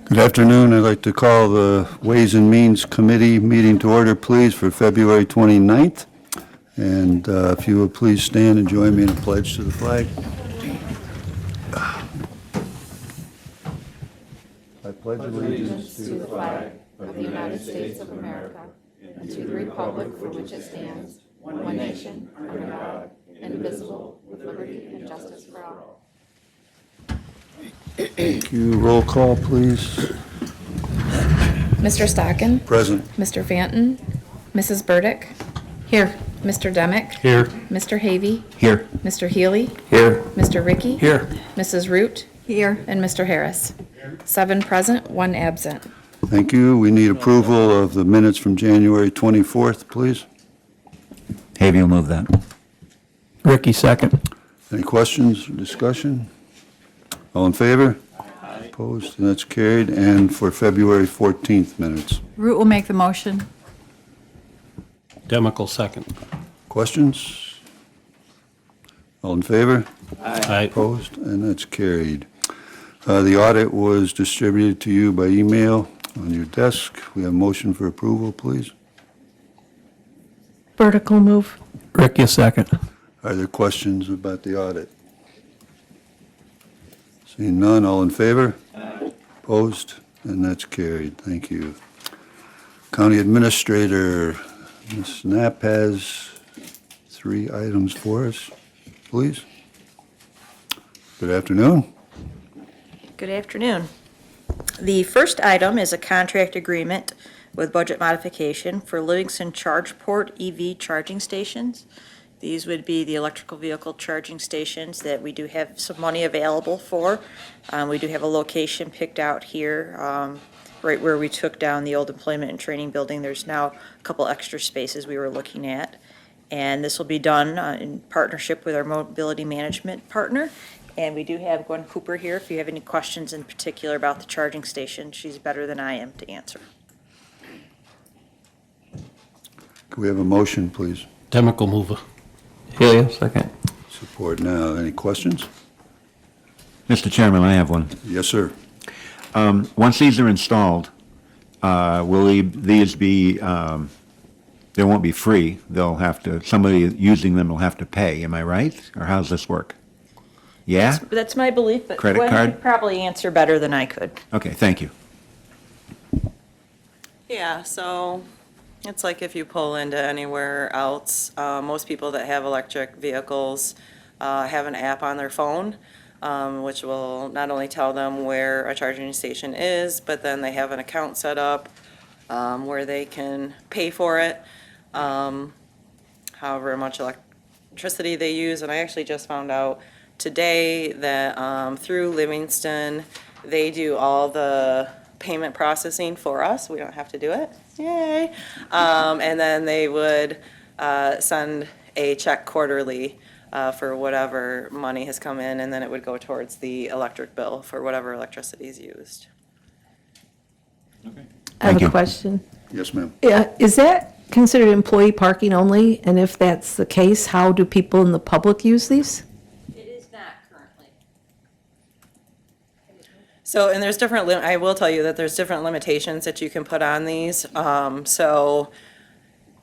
Good afternoon. I'd like to call the Ways and Means Committee meeting to order, please, for February 29th. And if you would please stand and join me in a pledge to the flag. I pledge allegiance To the flag of the United States of America and to the republic for which it stands, one nation, under God, indivisible, with liberty and justice for all. Thank you. Roll call, please. Mr. Stockin? Present. Mr. Fanton? Mrs. Burdick? Here. Mr. Demick? Here. Mr. Havey? Here. Mr. Healy? Here. Mr. Ricky? Here. Mrs. Root? Here. And Mr. Harris. 7 present, 1 absent. Thank you. We need approval of the minutes from January 24th, please. Havey will move that. Ricky, second. Any questions or discussion? All in favor? Opposed? And that's carried. And for February 14th minutes. Root will make the motion. Demical second. Questions? All in favor? Aye. Opposed? And that's carried. The audit was distributed to you by email on your desk. We have a motion for approval, please. Vertical move. Ricky, second. Are there questions about the audit? Seeing none, all in favor? Opposed? And that's carried. Thank you. County Administrator, Ms. Knapp has 3 items for us, please. Good afternoon. Good afternoon. The first item is a contract agreement with budget modification for Livingston Chargeport EV charging stations. These would be the electrical vehicle charging stations that we do have some money available for. We do have a location picked out here, right where we took down the old employment and training building. There's now a couple extra spaces we were looking at. And this will be done in partnership with our mobility management partner. And we do have Gwen Cooper here. If you have any questions in particular about the charging station, she's better than I am to answer. Can we have a motion, please? Demical mover. Healy, second. Support now. Any questions? Mr. Chairman, I have one. Yes, sir. Once these are installed, will these be, they won't be free? They'll have to, somebody using them will have to pay, am I right? Or how's this work? Yeah? That's my belief, but Credit Gwen card? could probably answer better than I could. Okay, thank you. Yeah, so it's like if you pull into anywhere else, most people that have electric vehicles have an app on their phone, which will not only tell them where a charging station is, but then they have an account set up where they can pay for it, however much electricity they use. And I actually just found out today that through Livingston, they do all the payment processing for us. We don't have to do it. Yay. And then they would send a check quarterly for whatever money has come in, and then it would go towards the electric bill for whatever electricity is used. I Thank have you. a question. Yes, ma'am. Is that considered employee parking only? And if that's the case, how do people in the public use these? It is not currently. So, and there's different, I will tell you that there's different limitations that you can put on these. So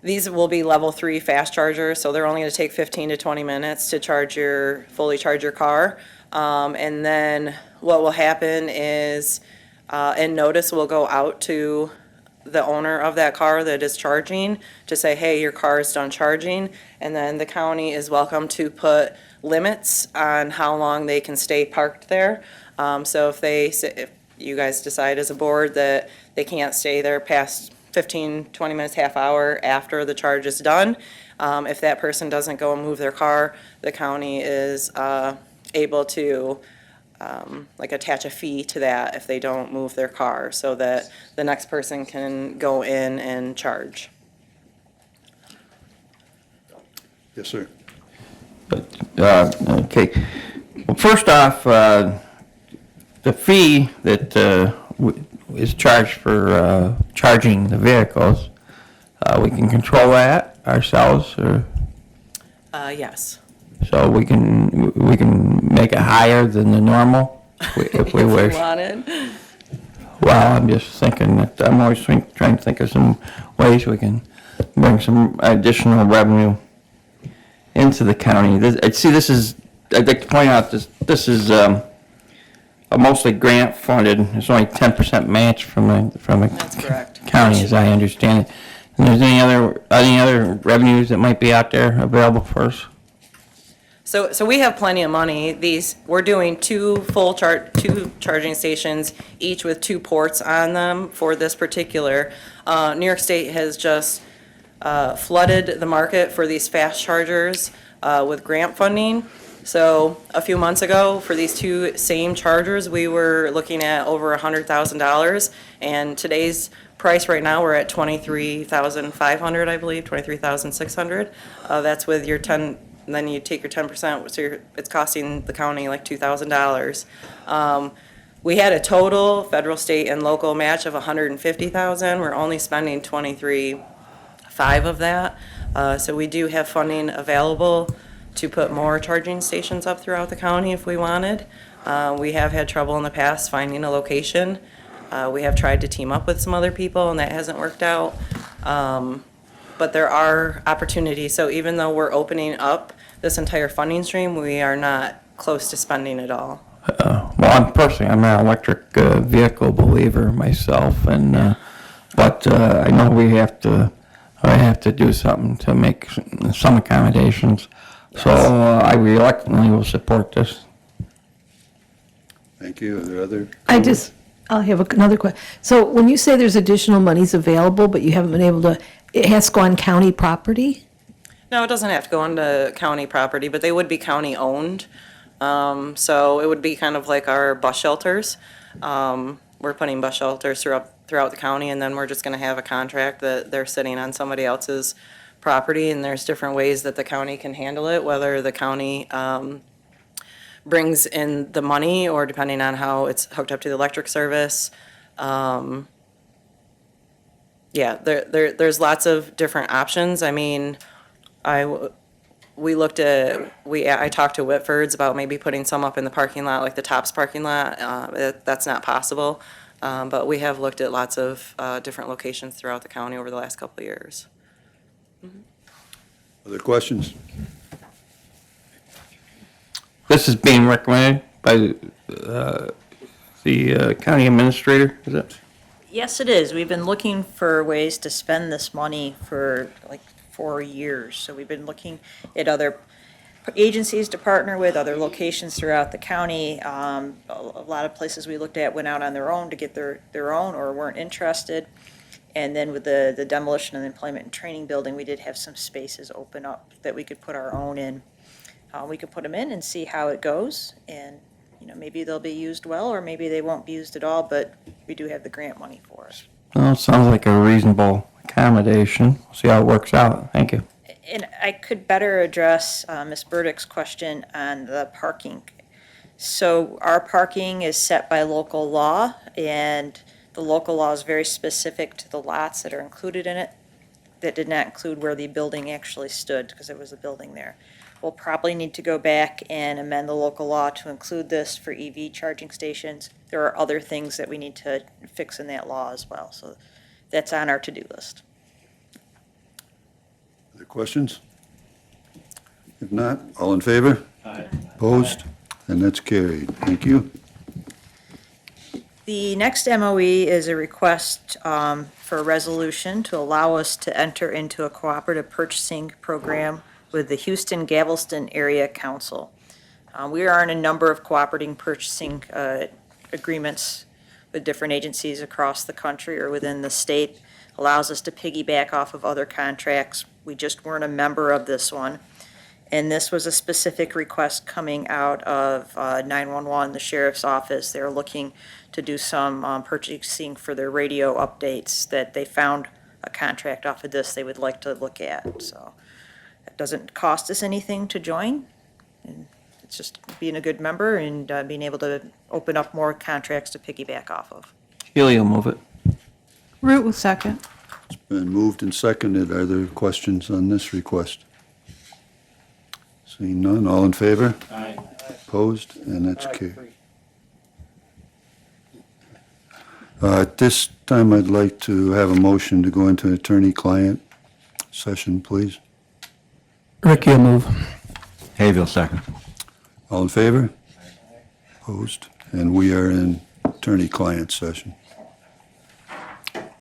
these will be level 3 fast chargers, so they're only gonna take 15 to 20 minutes to fully charge your car. And then what will happen is, a notice will go out to the owner of that car that is charging to say, hey, your car is done charging. And then the county is welcome to put limits on how long they can stay parked there. So if you guys decide as a board that they can't stay there past 15, 20 minutes, half hour after the charge is done, if that person doesn't go and move their car, the county is able to attach a fee to that if they don't move their car, so that the next person can go in and charge. Yes, sir. Okay. Well, first off, the fee that is charged for charging the vehicles, we can control that ourselves, or Yes. so we can make it higher than the normal if we If you wish. wanted. Well, I'm just thinking that, I'm always trying to think of some ways we can bring some additional revenue into the county. I'd like to point out, this is a mostly grant funded. It's only 10% match from the That's correct. county, as I understand it. And there's any other revenues that might be out there available for us? So we have plenty of money. We're doing two charging stations, each with 2 ports on them for this particular. New York State has just flooded the market for these fast chargers with grant funding. So a few months ago, for these 2 same chargers, we were looking at over $100,000. And today's price right now, we're at $23,500, I believe, $23,600. That's with your 10, and then you take your 10%, so it's costing the county like $2,000. We had a total federal, state, and local match of $150,000. We're only spending $23,500 of that. So we do have funding available to put more charging stations up throughout the county if we wanted. We have had trouble in the past finding a location. We have tried to team up with some other people, and that hasn't worked out. But there are opportunities. So even though we're opening up this entire funding stream, we are not close to spending it all. Well, I'm an electric vehicle believer myself, and but I know I have to do something to make some accommodations. So I reluctantly will support this. Thank you. Are there other? I'll have another question. So when you say there's additional monies available, but you haven't been able to, it has to go on county property? No, it doesn't have to go onto county property, but they would be county-owned. So it would be kind of like our bus shelters. We're putting bus shelters throughout the county, and then we're just going to have a contract that they're sitting on somebody else's property, and there's different ways that the county can handle it, whether the county brings in the money or depending on how it's hooked up to the electric service. Yeah, there's lots of different options. I mean, I talked to Whitford's about maybe putting some up in the parking lot, like the Tops parking lot. That's not possible. But we have looked at lots of different locations throughout the county over the last couple of years. Other questions? This is being recommended by the county administrator, is it? Yes, it is. We've been looking for ways to spend this money for like 4 years. So we've been looking at other agencies to partner with, other locations throughout the county. A lot of places we looked at went out on their own to get their own or weren't interested. And then with the demolition of the employment and training building, we did have some spaces open up that we could put our own in. We could put them in and see how it goes. And, maybe they'll be used well, or maybe they won't be used at all, but we do have the grant money for it. Well, it sounds like a reasonable accommodation. We'll see how it works out. Thank you. And I could better address Ms. Burdick's question on the parking. So our parking is set by local law, and the local law is very specific to the lots that are included in it. That did not include where the building actually stood, because there was a building there. We'll probably need to go back and amend the local law to include this for EV charging stations. There are other things that we need to fix in that law as well, so that's on our to-do list. Other questions? If not, all in favor? Aye. Opposed? And that's carried. Thank you. The next MOE is a request for a resolution to allow us to enter into a cooperative purchasing program with the Houston Galveston Area Council. We are in a number of cooperating purchasing agreements with different agencies across the country or within the state. Allows us to piggyback off of other contracts. We just weren't a member of this one. And this was a specific request coming out of 911, the sheriff's office. They're looking to do some purchasing for their radio updates, that they found a contract off of this they would like to look at. So it doesn't cost us anything to join. And it's just being a good member and being able to open up more contracts to piggyback off of. Healy will move it. Root will second. Been moved and seconded. Are there questions on this request? Seeing none, all in favor? Aye. Opposed? And that's carried. At this time, I'd like to have a motion to go into attorney-client session, please. Ricky will move. Hayville, second. All in favor? Opposed? And we are in attorney-client session.